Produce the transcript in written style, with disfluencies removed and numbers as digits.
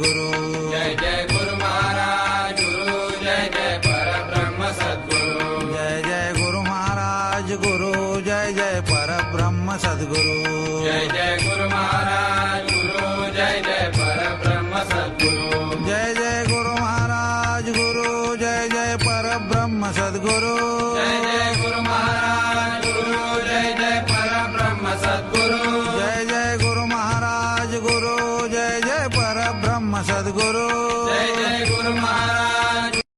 सद्गुरु। जय जय गुरु महाराज गुरु, जय जय परब्रह्म सद्गुरु। जय जय गुरु महाराज गुरु, जय जय परब्रह्म सद्गुरु। जय जय गुरु महाराज गुरु, जय जय परब्रह्म सद्गुरु। जय जय गुरु महाराज गुरु, जय जय परब्रह्म सद्गुरु। जय जय गुरु महाराज गुरु, जय जय परब्रह्म सद्गुरु। जय जय गुरु महाराज गुरु, जय जय परब्रह्म सद्गुरु। जय जय गुरु महाराज